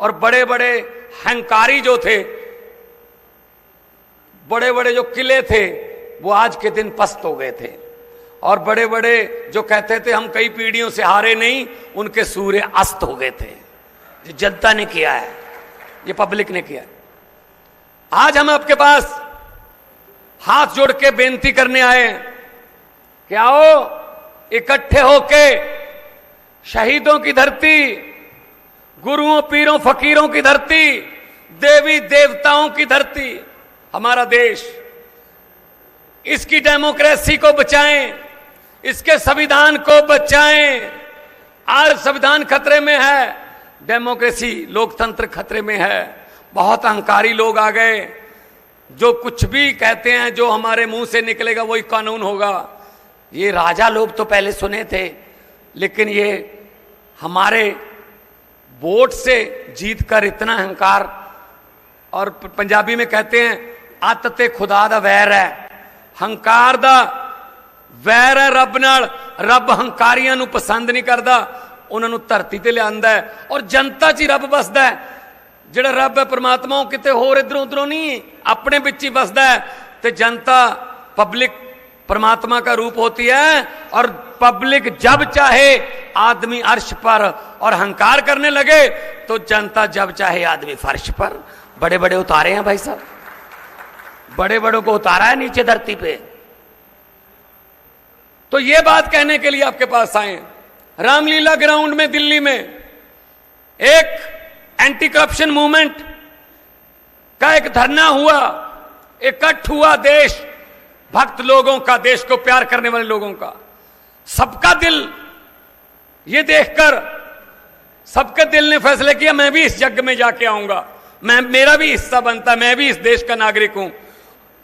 और बड़े बड़े हंकारी जो थे, बड़े बड़े जो किले थे, वो आज के दिन पस्त हो गए थे। और बड़े बड़े जो कहते थे हम कई पीढ़ियों से हारे नहीं, उनके सूर्य अस्त हो गए थे। ये जनता ने किया है, ये पब्लिक ने किया है। आज हम आपके पास हाथ जोड़ के बेनती करने आए कि आओ इकट्ठे होके शहीदों की धरती, गुरुओं पीरों फकीरों की धरती, देवी देवताओं की धरती, हमारा देश, इसकी डेमोक्रेसी को बचाएं, इसके संविधान को बचाएं। आज संविधान खतरे में है, डेमोक्रेसी लोकतंत्र खतरे में है। बहुत अहंकारी लोग आ गए जो कुछ भी कहते हैं, जो हमारे मुंह से निकलेगा वही कानून होगा। ये राजा लोग तो पहले सुने थे, लेकिन ये हमारे वोट से जीतकर इतना अहंकार, और पंजाबी में कहते हैं अत ते खुदा दा वैर है, हंकार दा वैर है रब नाल। रब हंकारियां नूं पसंद नहीं करदा, उन्हां नूं धरती ते लिआंदा है, और जनता च ही रब बसदा है। जिहड़ा रब है परमात्मा वो किते होर इधरों उधरों नहीं, अपने विच ही बसदा है। ते जनता पब्लिक परमात्मा का रूप होती है, और पब्लिक जब चाहे आदमी अर्श पर और हंकार करने लगे, तो जनता जब चाहे आदमी फर्श पर। बड़े बड़े उतारे हैं भाई साहब, बड़े बड़ों को उतारा है नीचे धरती पे। तो ये बात कहने के लिए आपके पास आए। रामलीला ग्राउंड में दिल्ली में एक एंटी करप्शन मूवमेंट का एक धरना हुआ, इकट्ठ हुआ देश भक्त लोगों का, देश को प्यार करने वाले लोगों का। सबका दिल ये देखकर, सबके दिल ने फैसला किया मैं भी इस यज्ञ में जाके आऊंगा, मेरा भी हिस्सा बनता, मैं भी इस देश का नागरिक हूं।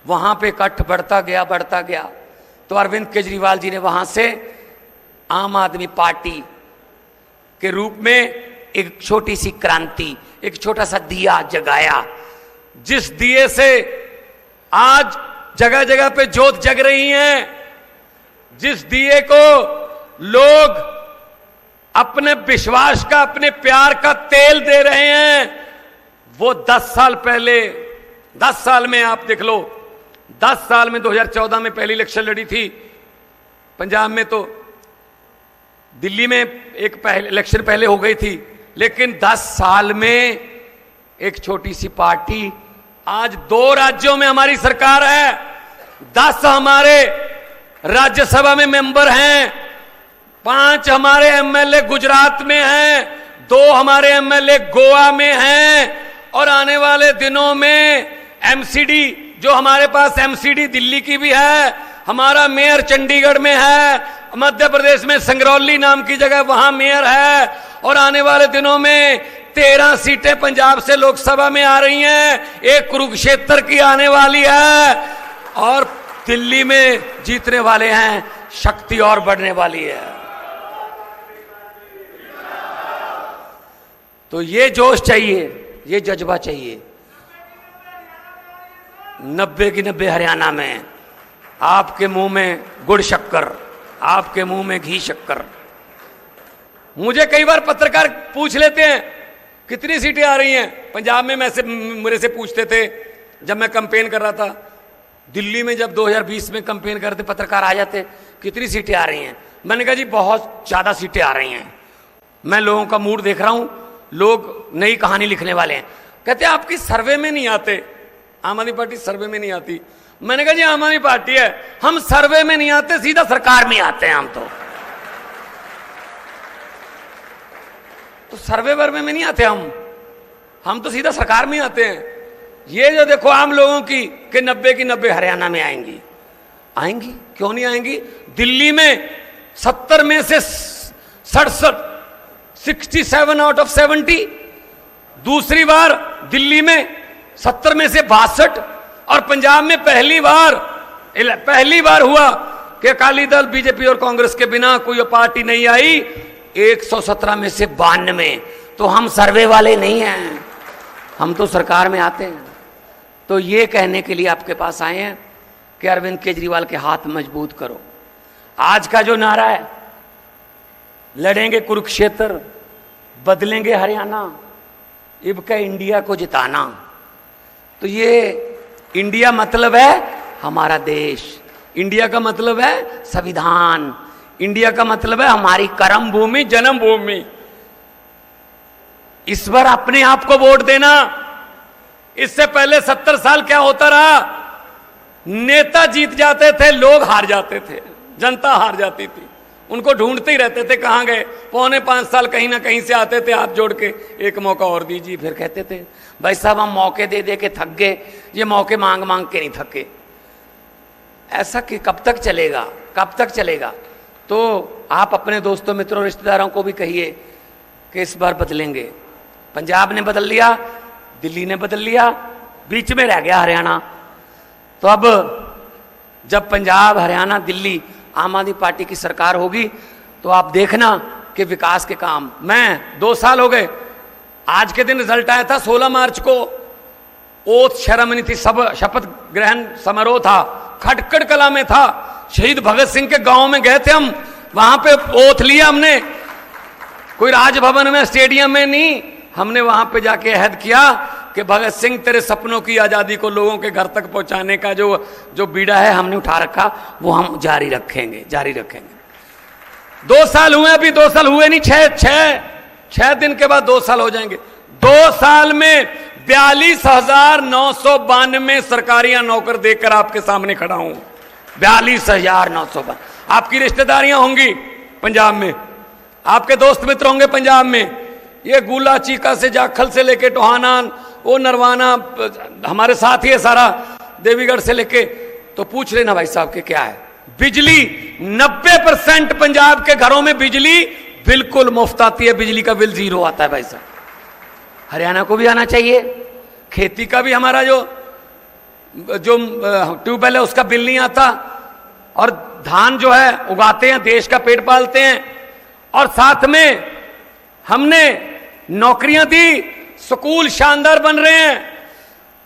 वहां पे इकट्ठ बढ़ता गया। तो अरविंद केजरीवाल जी ने वहां से आम आदमी पार्टी के रूप में एक छोटी सी क्रांति, एक छोटा सा दिया जगाया, जिस दिए से आज जगह जगह पे जोत जग रही है, जिस दिए को लोग अपने विश्वास का, अपने प्यार का तेल दे रहे हैं। वो 10 साल पहले, 10 साल में आप देख लो, 10 साल में 2014 में पहली इलेक्शन लड़ी थी पंजाब में, तो दिल्ली में एक इलेक्शन पहले हो गई थी, लेकिन 10 साल में एक छोटी सी पार्टी, आज 2 राज्यों में हमारी सरकार है, 10 हमारे राज्यसभा में मेंबर हैं, 5 हमारे एमएलए गुजरात में हैं, 2 हमारे एमएलए गोवा में हैं, और आने वाले दिनों में एमसीडी, जो हमारे पास एमसीडी दिल्ली की भी है, हमारा मेयर चंडीगढ़ में है, मध्य प्रदेश में संगरौली नाम की जगह वहां मेयर है, और आने वाले दिनों में 13 सीटें पंजाब से लोकसभा में आ रही हैं, एक कुरुक्षेत्र की आने वाली है, और दिल्ली में जीतने वाले हैं, शक्ति और बढ़ने वाली है। तो ये जोश चाहिए, ये जज्बा चाहिए। 90 की 90 हरियाणा में, आपके मुंह में गुड़ शक्कर, आपके मुंह में घी शक्कर। मुझे कई बार पत्रकार पूछ लेते हैं कितनी सीटें आ रही हैं पंजाब में, मेरे से पूछते थे जब मैं कैंपेन कर रहा था। दिल्ली में जब 2020 में कैंपेन करते पत्रकार आ जाते, कितनी सीटें आ रही हैं? मैंने कहा जी बहुत ज्यादा सीटें आ रही हैं, मैं लोगों का मूड देख रहा हूं, लोग नई कहानी लिखने वाले हैं। कहते आपकी सर्वे में नहीं आते, आम आदमी पार्टी सर्वे में नहीं आती। मैंने कहा जी आम आदमी पार्टी है, हम सर्वे में नहीं आते, सीधा सरकार में आते हैं हम तो सर्वे वर्वे में नहीं आते हम तो सीधा सरकार में आते हैं। ये जो देखो आम लोगों की कि 90 की 90 हरियाणा में आएंगी, क्यों नहीं आएंगी? दिल्ली में 70 में से 67, 67 आउट ऑफ 70, दूसरी बार दिल्ली में 70 में से 62, और पंजाब में पहली बार हुआ कि अकाली दल, बीजेपी और कांग्रेस के बिना कोई पार्टी नहीं आई, 117 में से 92। तो हम सर्वे वाले नहीं हैं, हम तो सरकार में आते हैं। तो ये कहने के लिए आपके पास आए हैं कि अरविंद केजरीवाल के हाथ मजबूत करो। आज का जो नारा है, लड़ेंगे कुरुक्षेत्र, बदलेंगे हरियाणा, इब के इंडिया को जिताना। तो ये इंडिया मतलब है हमारा देश, इंडिया का मतलब है संविधान, इंडिया का मतलब है हमारी कर्म भूमि, जन्मभूमि। इस बार अपने आप को वोट देना। इससे पहले 70 साल क्या होता रहा, नेता जीत जाते थे, लोग हार जाते थे, जनता हार जाती थी, उनको ढूंढते ही रहते थे कहां गए। 4.25 साल कहीं ना कहीं से आते थे हाथ जोड़ के, एक मौका और दीजिए, फिर कहते थे भाई साहब हम मौके दे दे के थक गए, ये मौके मांग मांग के नहीं थके। ऐसा कि कब तक चलेगा, कब तक चलेगा। तो आप अपने दोस्तों मित्रों रिश्तेदारों को भी कहिए कि इस बार बदलेंगे। पंजाब ने बदल लिया, दिल्ली ने बदल लिया, बीच में रह गया हरियाणा। तो अब जब पंजाब, हरियाणा, दिल्ली आम आदमी पार्टी की सरकार होगी तो आप देखना कि विकास के काम। मैं 2 साल हो गए, आज के दिन रिजल्ट आया था 16 मार्च को, ओथ सेरेमनी थी, सब शपथ ग्रहण समारोह था, खटकड़ कला में था। शहीद भगत सिंह के गांव में गए थे हम, वहां पे ओथ लिया हमने, कोई राजभवन में स्टेडियम में नहीं, हमने वहां पे जाके अहद किया कि भगत सिंह तेरे सपनों की आजादी को लोगों के घर तक पहुंचाने का जो बीड़ा है हमने उठा रखा, वो हम जारी रखेंगे, जारी रखेंगे। 2 साल हुए, अभी 2 साल हुए नहीं, 6 दिन के बाद 2 साल हो जाएंगे। 2 साल में 42,992 सरकारी नौकर देकर आपके सामने खड़ा हूं। 42,992। आपकी रिश्तेदारियां होंगी पंजाब में, आपके दोस्त मित्र होंगे पंजाब में, ये गुला चीका से जाखल से लेके टोहाना, वो नरवाना हमारे साथ ही है सारा, देवीगढ़ से लेके। तो पूछ लेना भाई साहब के क्या है। बिजली 90% पंजाब के घरों में बिजली बिल्कुल मुफ्त आती है, बिजली का बिल 0 आता है भाई साहब। हरियाणा को भी आना चाहिए। खेती का भी हमारा जो ट्यूबवेल है उसका बिल नहीं आता, और धान जो है उगाते हैं, देश का पेट पालते हैं, और साथ में हमने नौकरियां दी, स्कूल शानदार बन रहे हैं,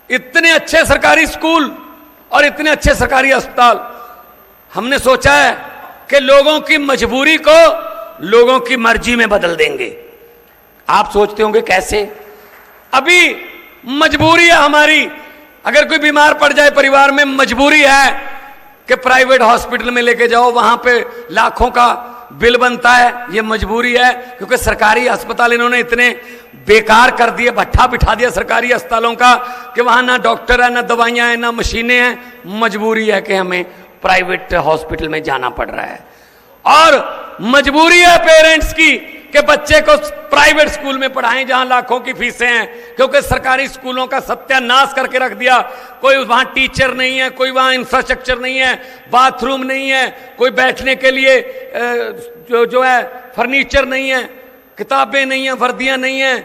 इतने अच्छे सरकारी स्कूल और इतने अच्छे सरकारी अस्पताल। हमने सोचा है कि लोगों की मजबूरी को लोगों की मर्जी में बदल देंगे। आप सोचते होंगे कैसे? अभी मजबूरी है हमारी, अगर कोई बीमार पड़ जाए परिवार में, मजबूरी है कि प्राइवेट हॉस्पिटल में लेके जाओ, वहां पे लाखों का बिल बनता है, ये मजबूरी है। क्योंकि सरकारी अस्पताल इन्होंने इतने बेकार कर दिए, भट्ठा बिठा दिया सरकारी अस्पतालों का कि वहां ना डॉक्टर है, ना दवाइयां हैं, ना मशीनें हैं। मजबूरी है कि हमें प्राइवेट हॉस्पिटल में जाना पड़ रहा है, और मजबूरी है पेरेंट्स की कि बच्चे को प्राइवेट स्कूल में पढ़ाएं जहां लाखों की फीसें हैं। क्योंकि सरकारी स्कूलों का सत्यानाश करके रख दिया, कोई वहां टीचर नहीं है, कोई वहां इंफ्रास्ट्रक्चर नहीं है, बाथरूम नहीं है, कोई बैठने के लिए जो है फर्नीचर नहीं है, किताबें नहीं है, वर्दियां नहीं है।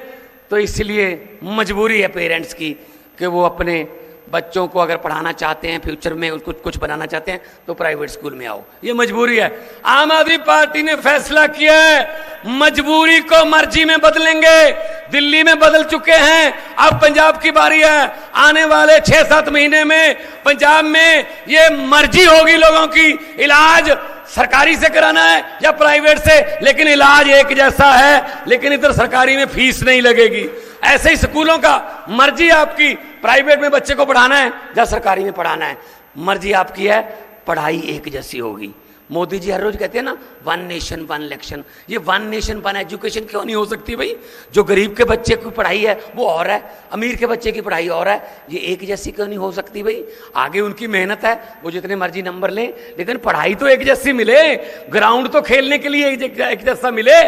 तो इसलिए मजबूरी है पेरेंट्स की कि वो अपने बच्चों को अगर पढ़ाना चाहते हैं, फ्यूचर में उसको कुछ बनाना चाहते हैं, तो प्राइवेट स्कूल में आओ, ये मजबूरी है। आम आदमी पार्टी ने फैसला किया है मजबूरी को मर्जी में बदलेंगे। दिल्ली में बदल चुके हैं, अब पंजाब की बारी है। आने वाले 6-7 महीने में पंजाब में ये मर्जी होगी लोगों की, इलाज सरकारी से कराना है या प्राइवेट से, लेकिन इलाज एक जैसा है, लेकिन इधर सरकारी में फीस नहीं लगेगी। ऐसे ही स्कूलों का मर्जी आपकी, प्राइवेट में बच्चे को पढ़ाना है या सरकारी में पढ़ाना है, मर्जी आपकी है, पढ़ाई एक जैसी होगी। मोदी जी हर रोज कहते हैं ना, 1 नेशन 1 इलेक्शन। ये 1 नेशन 1 एजुकेशन क्यों नहीं हो सकती भाई? जो गरीब के बच्चे की पढ़ाई है वो और है, अमीर के बच्चे की पढ़ाई और है, ये एक जैसी क्यों नहीं हो सकती भाई? आगे उनकी मेहनत है, वो जितने मर्जी नंबर लें, लेकिन पढ़ाई तो एक जैसी मिले, ग्राउंड तो खेलने के लिए एक जैसा मिले।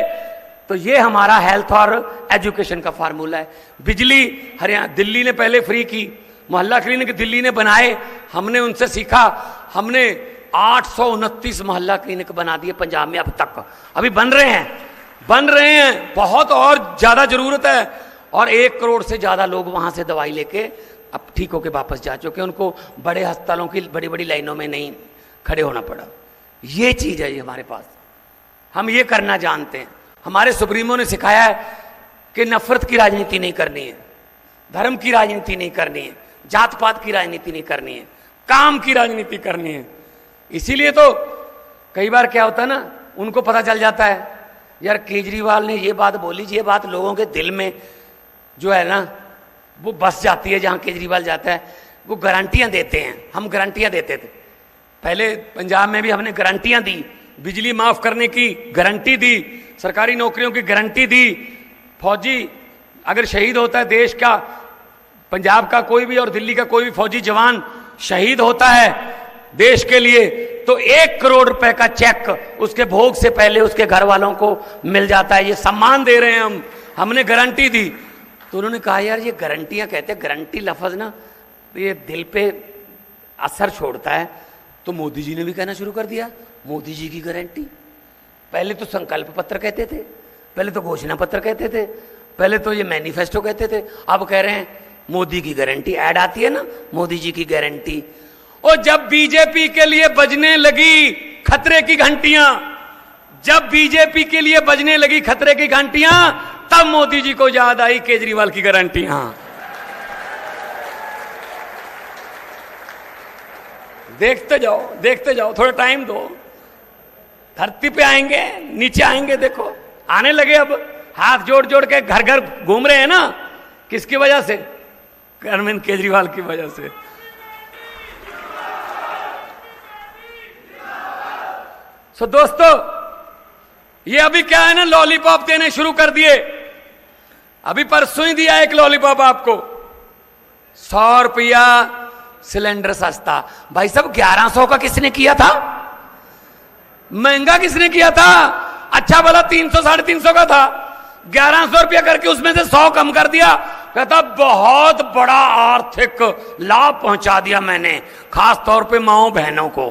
तो ये हमारा हेल्थ और एजुकेशन का फार्मूला है। बिजली हरियाणा, दिल्ली ने पहले फ्री की, मोहल्ला क्लिनिक दिल्ली ने बनाए, हमने उनसे सीखा। हमने 829 मोहल्ला क्लिनिक बना दिए पंजाब में अब तक, अभी बन रहे हैं, बहुत और ज्यादा जरूरत है। और 1 करोड़ से ज्यादा लोग वहां से दवाई लेके अब ठीक होके वापस जा चुके, उनको बड़े अस्पतालों की बड़ी बड़ी लाइनों में नहीं खड़े होना पड़ा। ये चीज है ये हमारे पास, हम ये करना जानते हैं। हमारे सुप्रीमो ने सिखाया है कि नफरत की राजनीति नहीं करनी है, धर्म की राजनीति नहीं करनी है, जात पात की राजनीति नहीं करनी है, काम की राजनीति करनी है। इसीलिए तो कई बार क्या होता है ना, उनको पता चल जाता है यार केजरीवाल ने ये बात बोली, ये बात लोगों के दिल में जो है ना वो बस जाती है जहां केजरीवाल जाता है, वो गारंटियां देते हैं। हम गारंटियां देते थे पहले, पंजाब में भी हमने गारंटियां दी, बिजली माफ करने की गारंटी दी, सरकारी नौकरियों की गारंटी दी। फौजी अगर शहीद होता है देश का, पंजाब का कोई भी और दिल्ली का कोई भी फौजी जवान शहीद होता है देश के लिए, तो 1 करोड़ रुपए का चेक उसके भोग से पहले उसके घर वालों को मिल जाता है। ये सम्मान दे रहे हैं हमने गारंटी दी। तो उन्होंने कहा यार ये गारंटियां कहते हैं, गारंटी लफ्ज ना ये दिल पे असर छोड़ता है। तो मोदी जी ने भी कहना शुरू कर दिया मोदी जी की गारंटी। पहले तो संकल्प पत्र कहते थे, पहले तो घोषणा पत्र कहते थे, पहले तो ये मैनिफेस्टो कहते थे, अब कह रहे हैं मोदी की गारंटी। ऐड आती है ना मोदी जी की गारंटी। और जब बीजेपी के लिए बजने लगी खतरे की घंटियां, जब बीजेपी के लिए बजने लगी खतरे की घंटियां, तब मोदी जी को याद आई केजरीवाल की गारंटियां। देखते जाओ, थोड़ा टाइम दो, धरती पे आएंगे, नीचे आएंगे। देखो आने लगे, अब हाथ जोड़ जोड़ के घर घर घूम रहे हैं ना। किसकी वजह से? अरविंद केजरीवाल की वजह से। सो दोस्तों, ये अभी क्या है ना, लॉलीपॉप देने शुरू कर दिए। अभी परसों ही दिया एक लॉलीपॉप आपको, 100 रुपया सिलेंडर सस्ता। भाई साहब 1100 का किसने किया था? महंगा किसने किया था? अच्छा भला 300 350 का था, 1100 रुपया करके उसमें से 100 कम कर दिया। कहता बहुत बड़ा आर्थिक लाभ पहुंचा दिया मैंने, खास तौर पे माओ बहनों को।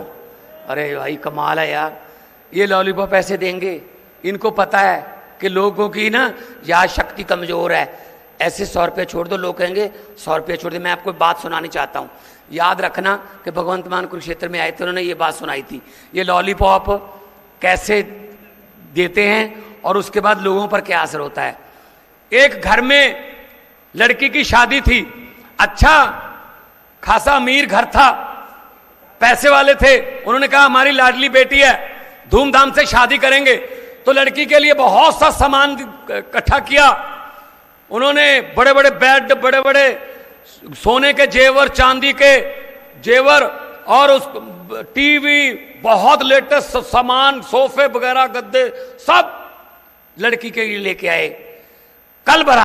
अरे भाई कमाल है यार, ये लॉलीपॉप ऐसे देंगे। इनको पता है कि लोगों की ना याद शक्ति कमजोर है। ऐसे 100 रुपये छोड़ दो, लोग कहेंगे 100 रुपये छोड़ दे। मैं आपको बात सुनानी चाहता हूं, याद रखना कि भगवंत मान कुरुक्षेत्र में आए थे, उन्होंने ये बात सुनाई थी। ये लॉलीपॉप कैसे देते हैं और उसके बाद लोगों पर क्या असर होता है। एक घर में लड़की की शादी थी, अच्छा खासा अमीर घर था, पैसे वाले थे। उन्होंने कहा हमारी लाडली बेटी है, धूमधाम से शादी करेंगे। तो लड़की के लिए बहुत सा सामान इकट्ठा किया उन्होंने, बड़े बड़े बेड, बड़े बड़े सोने के जेवर, चांदी के जेवर, और उस टीवी, बहुत लेटेस्ट सामान, सोफे वगैरह, गद्दे, सब लड़की के लिए लेके आए। कल बरात